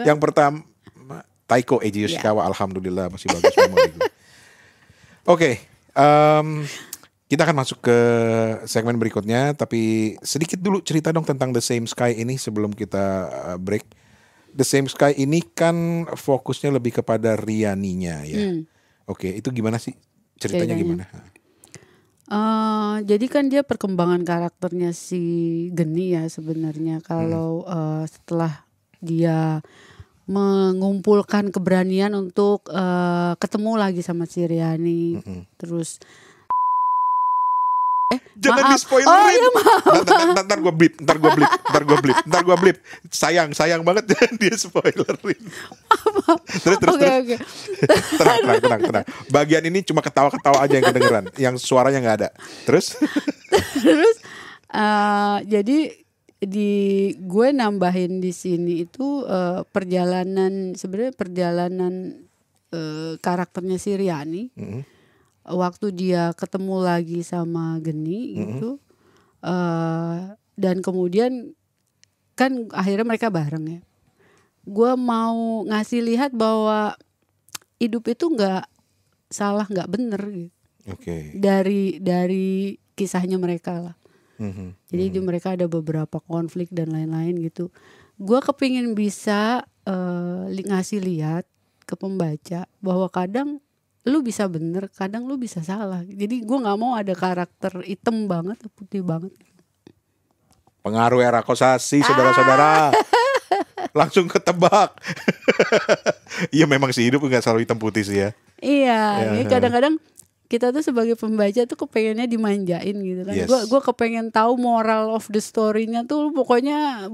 yang pertama Taiko Eiji Yoshikawa. Alhamdulillah masih bagus memori gue. Oke. Kita akan masuk ke segmen berikutnya, tapi sedikit dulu cerita dong tentang The Same Sky ini sebelum kita break. The Same Sky ini kan fokusnya lebih kepada Rianinya ya. Oke, itu gimana sih ceritanya gimana? Jadi kan dia perkembangan karakternya si Geni ya sebenarnya. Kalau setelah dia mengumpulkan keberanian untuk ketemu lagi sama si Riani, terus Jangan di spoilerin. Oh iya maaf. Ntar gue blip. Sayang banget dia spoilerin. Terus. Oke. Tenang. Bagian ini cuma ketawa-ketawa aja yang kedengeran, yang suaranya nggak ada. Terus jadi gue nambahin di sini itu perjalanan karakternya si Riani. Waktu dia ketemu lagi sama Geni gitu, dan kemudian kan akhirnya mereka bareng ya. Gue mau ngasih lihat bahwa hidup itu nggak salah, nggak bener gitu. Oke. Dari kisahnya mereka lah. Jadi di mereka ada beberapa konflik dan lain-lain gitu. Gue kepingin bisa ngasih lihat ke pembaca bahwa kadang lu bisa bener, kadang lu bisa salah. Jadi gue nggak mau ada karakter hitam banget, putih banget. Pengaruh era Kosasi, saudara-saudara. Langsung ketebak. Iya memang sih hidup nggak selalu hitam putih sih ya. Iya, ya, kadang-kadang kita tuh sebagai pembaca tuh kepengennya dimanjain gitu kan. Yes. Gue kepengen tahu moral of the story-nya tuh pokoknya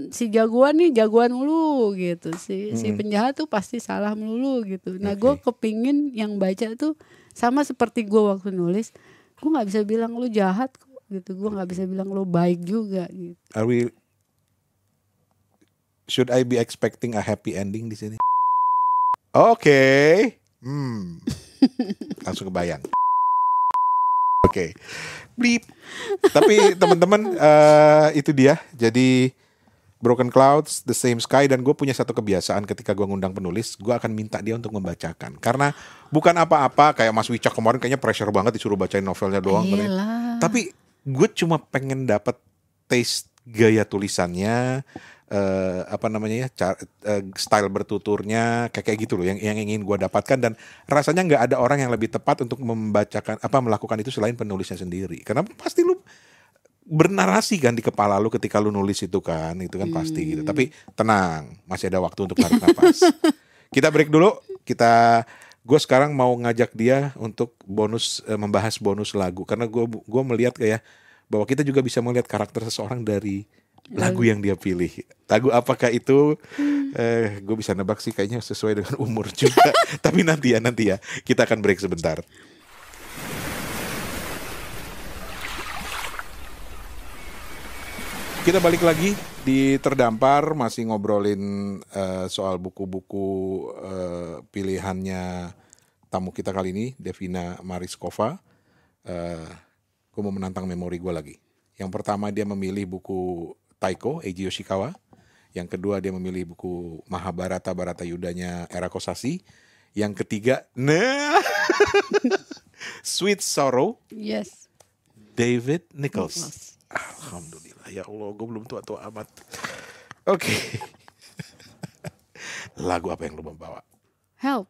si jagoan nih jagoan mulu gitu. Si penjahat tuh pasti salah melulu gitu. Nah gue kepingin yang baca tuh sama seperti gue waktu nulis. Gue nggak bisa bilang lu jahat kok gitu. Gue nggak bisa bilang lu baik juga gitu. Should I be expecting a happy ending di sini? Oke. Langsung kebayang. Oke. Blip. Tapi teman-teman itu dia. Jadi Broken Clouds, The Same Sky, dan gue punya satu kebiasaan ketika gue ngundang penulis, gue akan minta dia untuk membacakan. Karena bukan apa-apa kayak Mas Wicak kemarin kayaknya pressure banget disuruh bacain novelnya doang. Tapi gue cuma pengen dapat taste gaya tulisannya, style bertuturnya kayak gitu loh yang ingin gue dapatkan, dan rasanya nggak ada orang yang lebih tepat untuk melakukan itu selain penulisnya sendiri, karena pasti lu bernarasi kan di kepala lu ketika lu nulis itu kan pasti gitu. Tapi tenang, masih ada waktu untuk tarik nafas. Kita break dulu. Gue sekarang mau ngajak dia untuk membahas bonus lagu, karena gue melihat kayak bahwa kita juga bisa melihat karakter seseorang dari lagu yang dia pilih. Lagu apakah itu? Gue bisa nebak sih kayaknya sesuai dengan umur juga. Tapi nanti ya kita akan break sebentar. Kita balik lagi di Terdampar, masih ngobrolin soal buku-buku pilihannya tamu kita kali ini, Devina Mariskova. Gue mau menantang memori gue lagi. Yang pertama dia memilih buku Taiko, Eiji Yoshikawa. Yang kedua dia memilih buku Mahabharata Bharatayuddhanya Era Kosasi. Yang ketiga, Sweet Sorrow, Yes. David Nichols. Alhamdulillah, ya Allah, gue belum tua-tua amat. Oke. Lagu apa yang lu membawa? Help.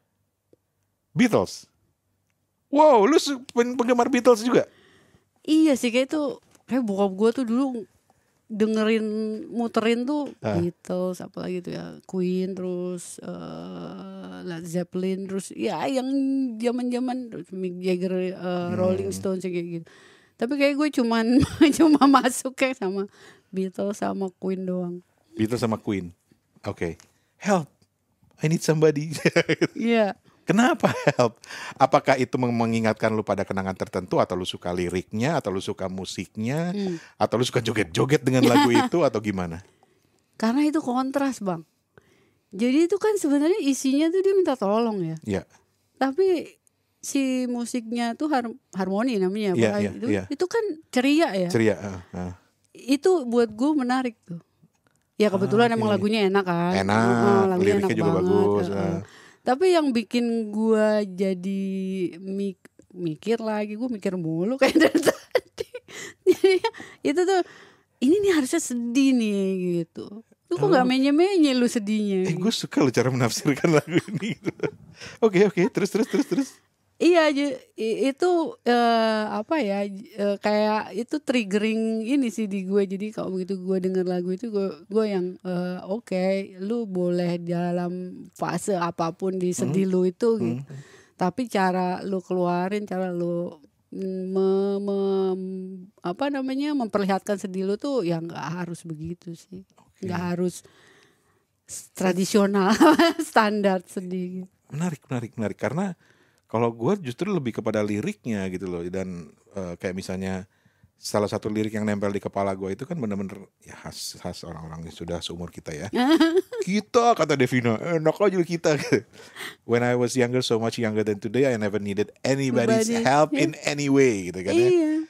Beatles. Wow, lu penggemar Beatles juga? Iya sih, kayak itu kayak bokap gue tuh dulu dengerin muterin tuh Beatles, apalagi tuh ya Queen, terus Led Zeppelin, terus ya yang zaman-zaman Mick Jagger, Rolling Stones kayak gitu. Tapi kayak gue cuma masuk kayak sama Beatles sama Queen doang. Beatles sama Queen. Oke. Help. I need somebody. Iya. Kenapa Help? Apakah itu mengingatkan lu pada kenangan tertentu, atau lu suka liriknya, atau lu suka musiknya, atau lu suka joget-joget dengan lagu itu, atau gimana? Karena itu kontras, Bang. Jadi itu kan sebenarnya isinya tuh dia minta tolong ya. Iya. Tapi si musiknya tuh harmoni namanya, Iya. itu kan ceria ya. Ceria. Itu buat gue menarik tuh. Ya kebetulan emang lagunya enak kan. Enak, lagunya liriknya enak juga banget. bagus. Tapi yang bikin gue jadi mikir lagi, gue mikir mulu kayak dari tadi. Jadi itu tuh, ini nih harusnya sedih nih gitu. Lu kok gak menye-menye lu sedihnya? Gue suka lu cara menafsirkan lagu ini. Oke, terus. Iya, itu kayak itu triggering ini sih di gue. Jadi kalau begitu gue denger lagu itu, gue yang oke, lu boleh dalam fase apapun di sedih lu itu gitu. Tapi cara lu keluarin, cara lu memperlihatkan sedih lu tuh yang nggak harus begitu sih, nggak harus tradisional standar sedih. Menarik karena kalau gue justru lebih kepada liriknya gitu loh. Dan kayak misalnya salah satu lirik yang nempel di kepala gue itu kan bener-bener ya khas orang-orang yang sudah seumur kita ya. Kita, kata Devina, enak aja kita. When I was younger, so much younger than today, I never needed anybody's help in any way gitu kan ya. Iya.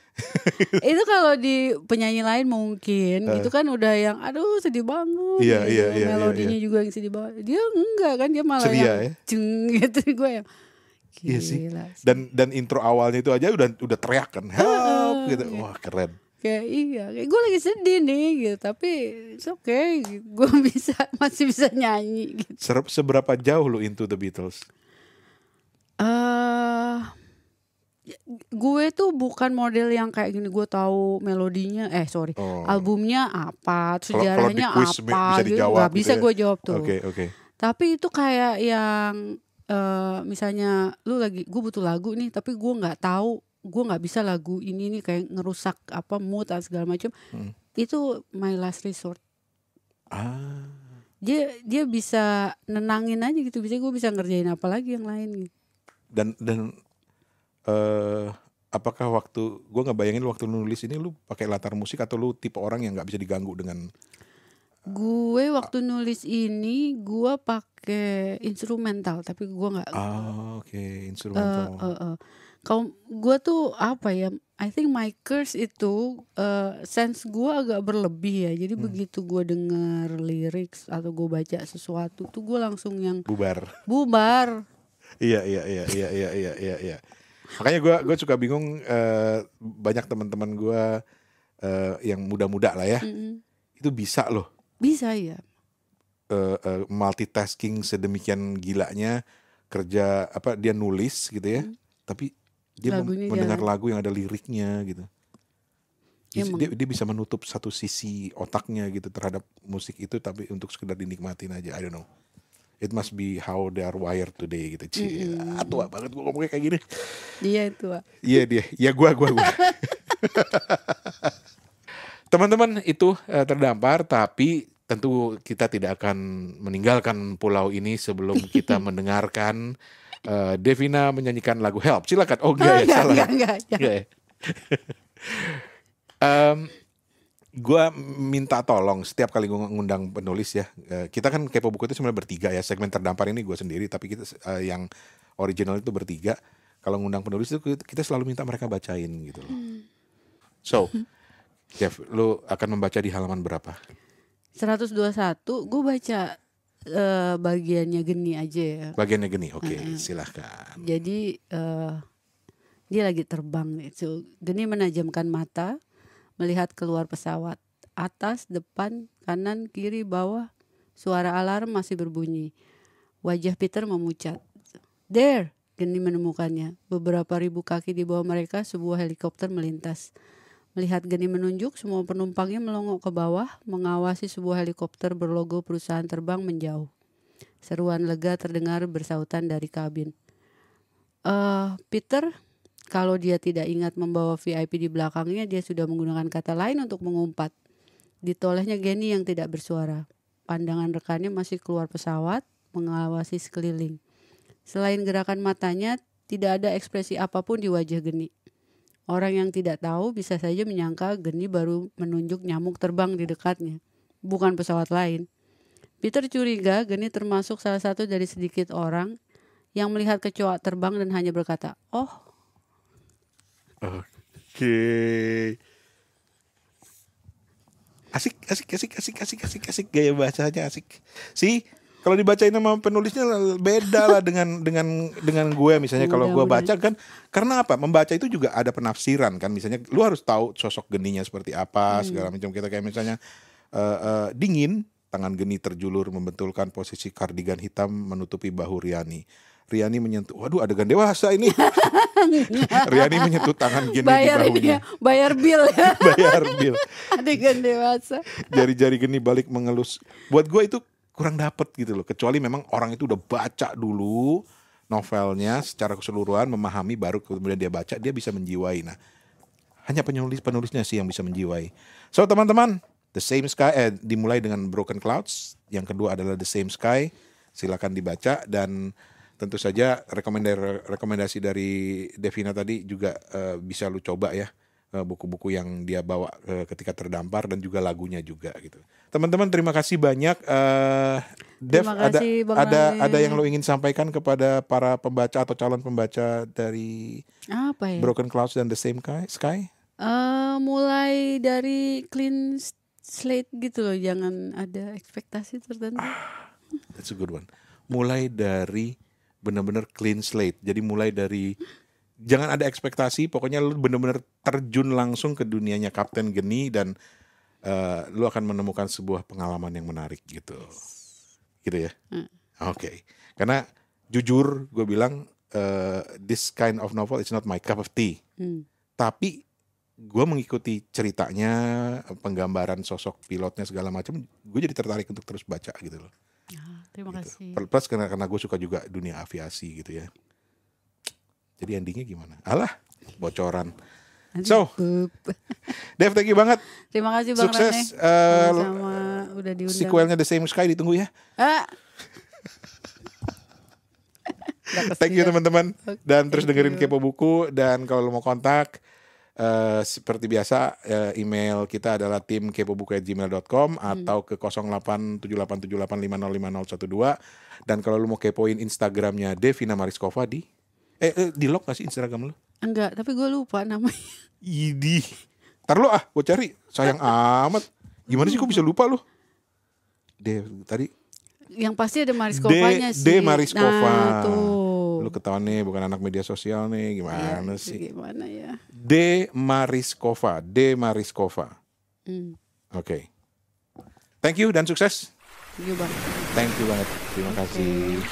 Itu kalau di penyanyi lain mungkin itu kan udah yang aduh sedih banget. Iya. Melodinya juga yang sedih banget. Dia enggak kan, dia malah ceria, yang ceng gitu. Gue yang iya sih. Dan intro awalnya itu aja udah teriak kan, help gitu. Wah, keren. Kayak gue lagi sedih nih gitu, tapi it's okay, gue masih bisa nyanyi gitu. Seberapa jauh lu into the Beatles? Gue tuh bukan model yang kayak gini, gue tahu melodinya, albumnya apa, sejarahnya apa, bisa gitu. Gak bisa gue jawab tuh. Oke. Tapi itu kayak yang misalnya gue butuh lagu nih, tapi gue nggak tahu, gue nggak bisa lagu ini nih kayak ngerusak mood atau segala macam. Itu my last resort. Dia bisa nenangin aja gitu, gue bisa ngerjain apa lagi yang lain gitu. Dan apakah waktu gue nggak bayangin waktu nulis ini lu pakai latar musik, atau lu tipe orang yang nggak bisa diganggu dengan? Gue waktu nulis ini gue pakai instrumental, tapi gue nggak. Instrumental. Kalau gue tuh I think my curse itu sense gue agak berlebih ya. Jadi begitu gue denger lirik atau gue baca sesuatu tuh gue langsung yang bubar. Iya. Makanya gue suka bingung, banyak teman-teman gue yang muda-muda lah ya, itu bisa loh. Bisa ya. Multitasking sedemikian gilanya, kerja dia nulis gitu ya, tapi dia mendengar lagu yang ada liriknya gitu. Dia bisa menutup satu sisi otaknya gitu terhadap musik itu, tapi untuk sekedar dinikmatin aja. I don't know. It must be how they are wired today gitu. Tua banget gue ngomongnya kayak gini. Dia tua. Iya dia. Ya gue. Teman-teman, itu Terdampar, tapi tentu kita tidak akan meninggalkan pulau ini sebelum kita mendengarkan Devina menyanyikan lagu Help. Silakan. Oh enggak ya, salah. Enggak. Gua minta tolong setiap kali gua ngundang penulis ya. Kita kan Kepo Buku itu sebenarnya bertiga ya. Segmen terdampar ini gue sendiri, tapi kita yang original itu bertiga. Kalau ngundang penulis itu kita selalu minta mereka bacain gitu loh. So, Jeff, lu akan membaca di halaman berapa? 121 gue baca bagiannya Geni aja ya. Bagiannya Geni, oke, silahkan. Jadi dia lagi terbang nih. So, Geni menajamkan mata, melihat keluar pesawat. Atas, depan, kanan, kiri, bawah. Suara alarm masih berbunyi. Wajah Peter memucat. There, Geni menemukannya. Beberapa ribu kaki di bawah mereka sebuah helikopter melintas. Melihat Geni menunjuk, semua penumpangnya melongok ke bawah, mengawasi sebuah helikopter berlogo perusahaan terbang menjauh. Seruan lega terdengar bersautan dari kabin. Peter, kalau dia tidak ingat membawa VIP di belakangnya, dia sudah menggunakan kata lain untuk mengumpat. Ditolehnya Geni yang tidak bersuara. Pandangan rekannya masih keluar pesawat, mengawasi sekeliling. Selain gerakan matanya, tidak ada ekspresi apapun di wajah Geni. Orang yang tidak tahu bisa saja menyangka Geni baru menunjuk nyamuk terbang di dekatnya, bukan pesawat lain. Peter curiga Geni termasuk salah satu dari sedikit orang yang melihat kecoa terbang dan hanya berkata, "Oh." Oke. Asik gaya bahasanya asik. Sih, kalau dibacain sama penulisnya beda lah dengan gue misalnya kalau gue baca kan, karena apa? Membaca itu juga ada penafsiran kan, misalnya lu harus tahu sosok Geninya seperti apa segala macam. Kita kayak misalnya dingin, tangan Geni terjulur membentulkan posisi kardigan hitam menutupi bahu Riani. Riani menyentuh, waduh adegan dewasa ini. Riani menyentuh tangan Geni di bahunya. Bayar bil ya. Bayar bil. Adegan dewasa. Jari-jari Geni balik mengelus. Buat gue itu kurang dapet gitu loh. Kecuali memang orang itu udah baca dulu novelnya secara keseluruhan, memahami, baru kemudian dia baca, dia bisa menjiwai. Nah, hanya penulisnya sih yang bisa menjiwai. So teman-teman, The Same Sky dimulai dengan Broken Clouds. Yang kedua adalah The Same Sky. Silakan dibaca, dan tentu saja rekomendasi dari Devina tadi juga bisa lu coba ya, buku-buku yang dia bawa ketika terdampar dan juga lagunya juga gitu. Teman-teman terima kasih banyak. Dev, ada yang lo ingin sampaikan kepada para pembaca atau calon pembaca dari apa ya? Broken Clouds dan The Same Sky? Mulai dari clean slate gitu loh, jangan ada ekspektasi tertentu. That's a good one. Mulai dari benar-benar clean slate. Jadi mulai dari jangan ada ekspektasi, pokoknya lu benar-benar terjun langsung ke dunianya Kapten Geni, dan lu akan menemukan sebuah pengalaman yang menarik gitu. Gitu ya. Oke. Karena jujur gue bilang this kind of novel is not my cup of tea. Tapi gue mengikuti ceritanya, penggambaran sosok pilotnya segala macam, gue jadi tertarik untuk terus baca gitu loh. Terima gitu. kasih. Plus karena gue suka juga dunia aviasi gitu ya. Jadi endingnya gimana? Alah, bocoran. So, Dev, thank you banget. Terima kasih Bang Sukses. Rane. Sama udah diundang. Sequelnya The Same Sky ditunggu ya. Thank you teman-teman. Dan terus dengerin Kepo Buku. Dan kalau lo mau kontak, seperti biasa email kita adalah timkepobuku@gmail.com atau ke 087878505012. Dan kalau lu mau kepoin Instagramnya Devina Mariskova di lock gak sih Instagram lu? Enggak, tapi gue lupa namanya. Idih, ntar lu gue cari, sayang amat. Gimana sih kok bisa lupa lu? Tadi yang pasti ada Mariskovanya sih. D Mariskova. Nah, tuh. Lu ketahuan nih bukan anak media sosial nih, gimana sih? Gimana ya? D Mariskova. Oke. Thank you dan sukses. Thank you, Bang. Thank you banget. Terima kasih.